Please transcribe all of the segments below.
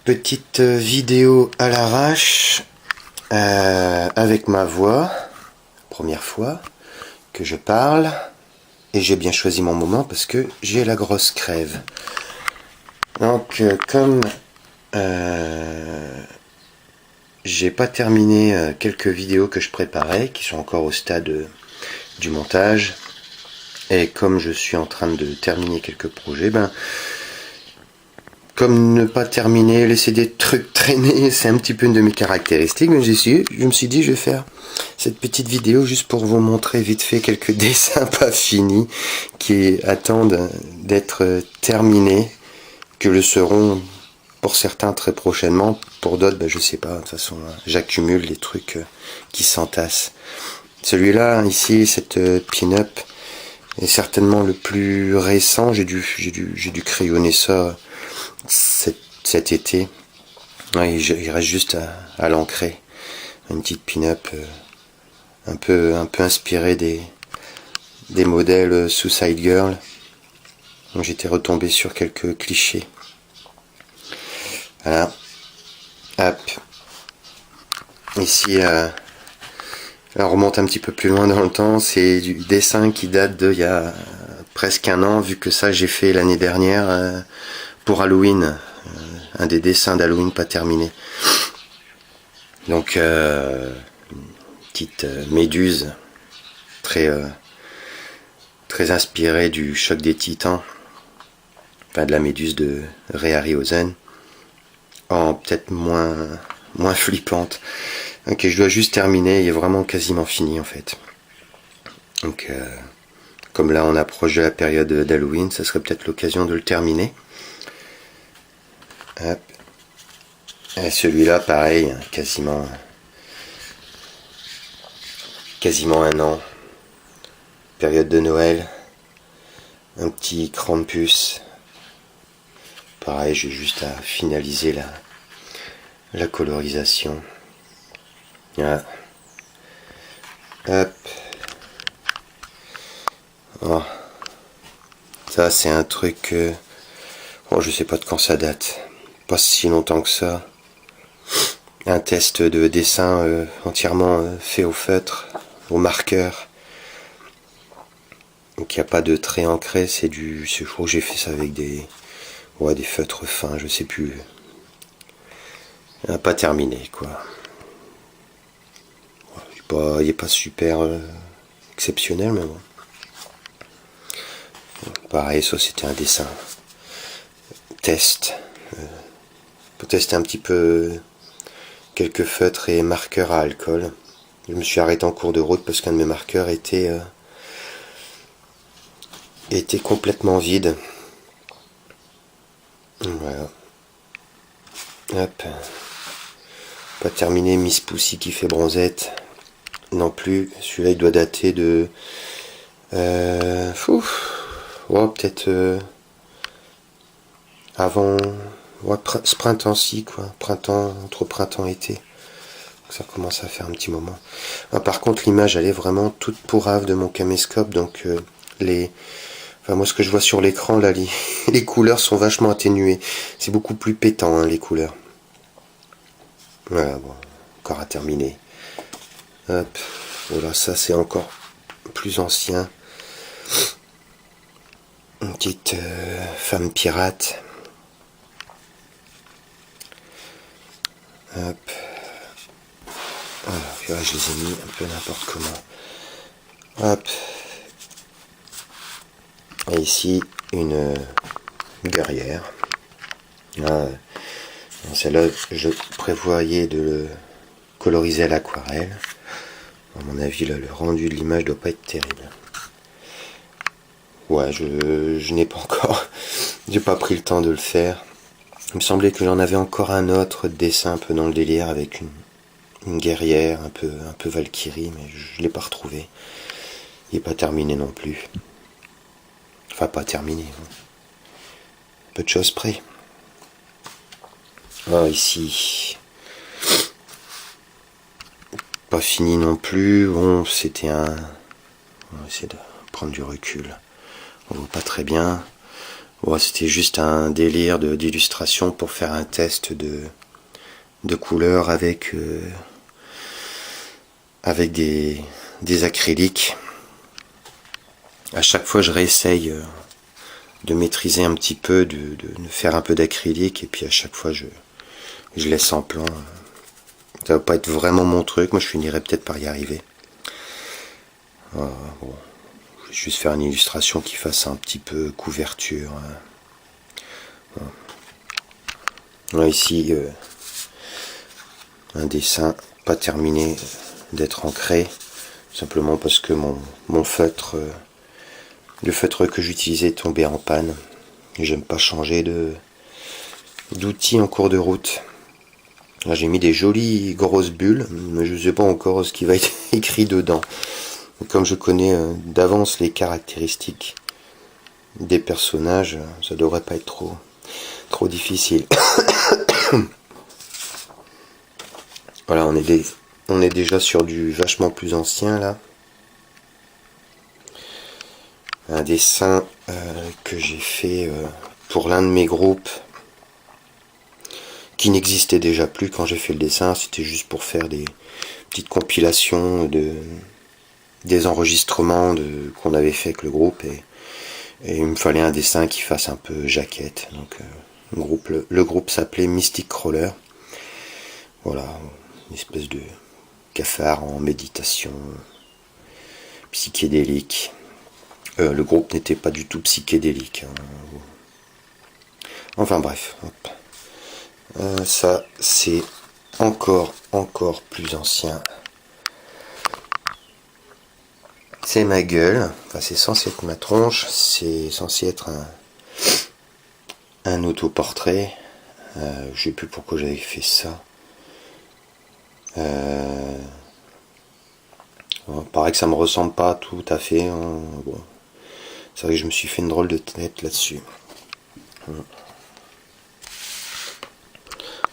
Petite vidéo à l'arrache avec ma voix, première fois que je parle, et j'ai bien choisi mon moment parce que j'ai la grosse crève. Donc comme j'ai pas terminé quelques vidéos que je préparais, qui sont encore au stade du montage, et comme je suis en train de terminer quelques projets, comme ne pas terminer, laisser des trucs traîner, c'est un petit peu une de mes caractéristiques, mais je me suis dit je vais faire cette petite vidéo juste pour vous montrer vite fait quelques dessins pas finis qui attendent d'être terminés, que le seront pour certains très prochainement, pour d'autres je sais pas, de toute façon j'accumule les trucs qui s'entassent. Celui-là ici, cette pin-up est certainement le plus récent, j'ai dû crayonner ça cet été. Ouais, il reste juste à l'ancrer. Une petite pin-up un peu inspirée des modèles Suicide Girl. J'étais retombé sur quelques clichés. Voilà. Hop. Ici, on remonte un petit peu plus loin dans le temps. C'est du dessin qui date d'il y a presque un an, vu que ça j'ai fait l'année dernière pour Halloween. Un des dessins d'Halloween pas terminé. Donc une petite méduse très inspirée du choc des titans, enfin de la méduse de Ray Harryhausen, en peut-être moins flippante. Ok, je dois juste terminer, il est vraiment quasiment fini en fait. Donc comme là on approche de la période d'Halloween, ça serait peut-être l'occasion de le terminer. Hop. Et celui-là pareil, quasiment un an, période de Noël, un petit cran de puce, pareil j'ai juste à finaliser la colorisation. Voilà. Hop. Oh. Ça c'est un truc je sais pas de quand ça date, pas si longtemps que ça. Un test de dessin entièrement fait au feutre, au marqueur. Donc il n'y a pas de trait ancré, je crois que j'ai fait ça avec des feutres fins, je sais plus. Pas terminé quoi. Il n'est pas super exceptionnel, mais bon. Pareil, ça c'était un dessin test. Pour tester un petit peu quelques feutres et marqueurs à alcool. Je me suis arrêté en cours de route parce qu'un de mes marqueurs était complètement vide. Voilà. Hop. Pas terminé Miss Pussy qui fait bronzette. Non plus. Celui-là il doit dater de peut-être avant ce printemps-ci quoi. Entre printemps et été. Ça commence à faire un petit moment. Par contre l'image elle est vraiment toute pourrave de mon caméscope, donc moi ce que je vois sur l'écran là, les couleurs sont vachement atténuées. C'est beaucoup plus pétant les couleurs. Voilà, bon, encore à terminer. Hop, voilà, ça c'est encore plus ancien. Une petite femme pirate. Hop. Alors, je les ai mis un peu n'importe comment. Hop. Et ici, une guerrière. Celle-là, je prévoyais de le coloriser à l'aquarelle. À mon avis, là, le rendu de l'image doit pas être terrible. Ouais, je n'ai pas encore... J'ai pas pris le temps de le faire. Il me semblait que j'en avais encore un autre dessin un peu dans le délire avec une guerrière, un peu Valkyrie, mais je l'ai pas retrouvé. Il n'est pas terminé non plus. Enfin, pas terminé. Peu de choses près. Ici. Pas fini non plus. Bon, c'était On va essayer de prendre du recul. On voit pas très bien. Bon, c'était juste un délire d'illustration pour faire un test de couleurs avec des acryliques. À chaque fois je réessaye de maîtriser un petit peu, de faire un peu d'acrylique, et puis à chaque fois je laisse en plan. Ça va pas être vraiment mon truc, moi je finirai peut-être par y arriver. Bon, je vais juste faire une illustration qui fasse un petit peu couverture. Là ici un dessin pas terminé d'être ancré, simplement parce que mon feutre, le feutre que j'utilisais est tombé en panne, et j'aime pas changer d'outil en cours de route. Là j'ai mis des jolies grosses bulles, mais je sais pas encore ce qui va être écrit dedans. Comme je connais d'avance les caractéristiques des personnages, ça devrait pas être trop difficile. Voilà, on est déjà sur du vachement plus ancien là. Un dessin que j'ai fait pour l'un de mes groupes, qui n'existait déjà plus quand j'ai fait le dessin. C'était juste pour faire des petites compilations des enregistrements qu'on avait fait avec le groupe, et il me fallait un dessin qui fasse un peu jaquette. Donc le groupe s'appelait Mystic Crawler. Voilà, une espèce de cafard en méditation psychédélique. Le groupe n'était pas du tout psychédélique. Enfin bref. Hop. Ça c'est encore plus ancien. C'est ma gueule. Enfin, c'est censé être ma tronche. C'est censé être un autoportrait. Je sais plus pourquoi j'avais fait ça. Bon, pareil que ça me ressemble pas tout à fait. Bon. C'est vrai que je me suis fait une drôle de tête là-dessus.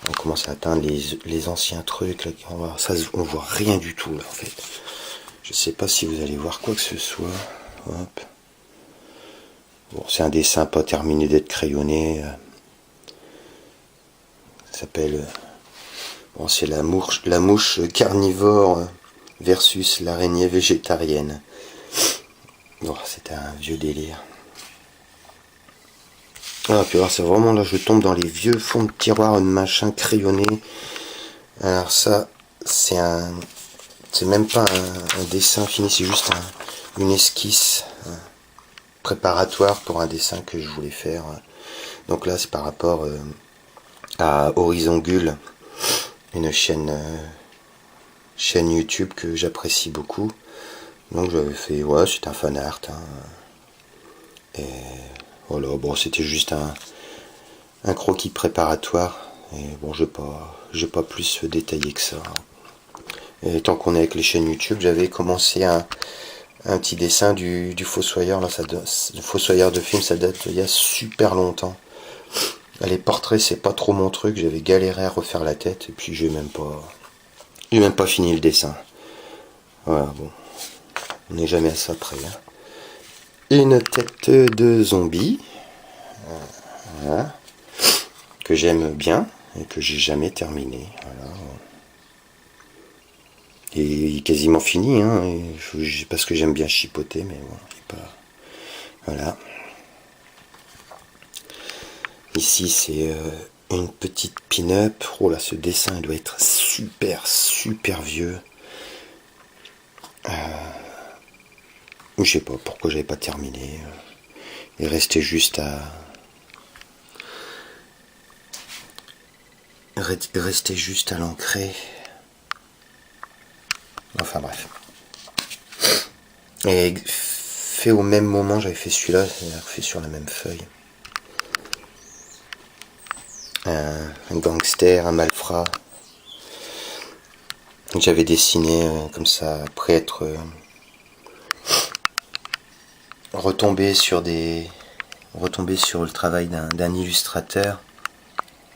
On commence à atteindre les anciens trucs. Là, on voit rien du tout là en fait. Je sais pas si vous allez voir quoi que ce soit. Hop. Bon, c'est un dessin pas terminé d'être crayonné. Ça s'appelle. Bon, c'est la mouche carnivore versus l'araignée végétarienne. Bon, c'est un vieux délire. Ah, puis alors c'est vraiment là, je tombe dans les vieux fonds de tiroir de machin crayonné. Alors ça, c'est même pas un dessin fini, c'est juste une esquisse préparatoire pour un dessin que je voulais faire. Donc là, c'est par rapport à Horizon Gull, une chaîne YouTube que j'apprécie beaucoup. Donc j'avais fait, ouais, c'est un fan art. Et voilà, bon, c'était juste un croquis préparatoire. Et bon, je vais pas plus détaillé que ça. Et tant qu'on est avec les chaînes YouTube, j'avais commencé un petit dessin du Fossoyeur. Là, le Fossoyeur de film, ça date il y a super longtemps. Les portraits, c'est pas trop mon truc. J'avais galéré à refaire la tête, et puis j'ai même pas fini le dessin. Voilà, bon, on n'est jamais à ça près. Hein. Une tête de zombie, voilà, que j'aime bien et que j'ai jamais terminé. Voilà. Et il est quasiment fini, hein, parce que j'aime bien chipoter, mais bon, c'est pas. Voilà. Ici, c'est une petite pin-up. Oh là, ce dessin, il doit être super vieux. Je sais pas pourquoi j'avais pas terminé. Il restait juste à. Restait juste à l'ancrer. Enfin bref. Et fait au même moment, j'avais fait celui-là, c'est-à-dire fait sur la même feuille. Un gangster, un malfrat. J'avais dessiné comme ça, après être retombé sur le travail d'un illustrateur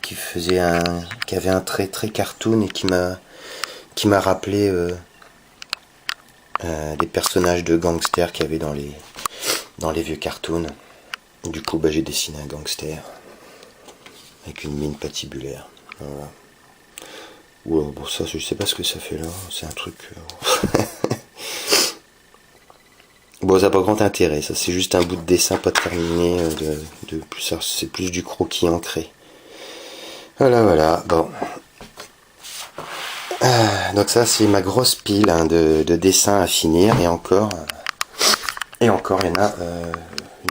qui avait un trait très cartoon et qui m'a rappelé des personnages de gangsters qu'il y avait dans les vieux cartoons. Du coup, bah, j'ai dessiné un gangster avec une mine patibulaire. Voilà. Wow, bon, ça, je sais pas ce que ça fait là. C'est un truc. Bon, ça n'a pas grand intérêt. Ça, c'est juste un bout de dessin pas terminé. C'est plus du croquis ancré. Voilà, voilà. Bon. Donc ça, c'est ma grosse pile hein, de dessins à finir. Et encore, il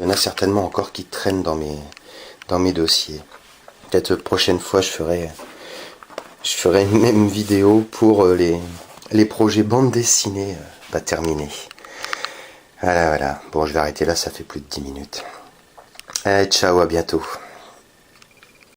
y en a certainement encore qui traînent dans mes dossiers. Peut-être prochaine fois, je ferai une même vidéo pour les projets bande dessinée pas terminés. Voilà, voilà. Bon, je vais arrêter là, ça fait plus de 10 minutes. Allez, ciao, à bientôt.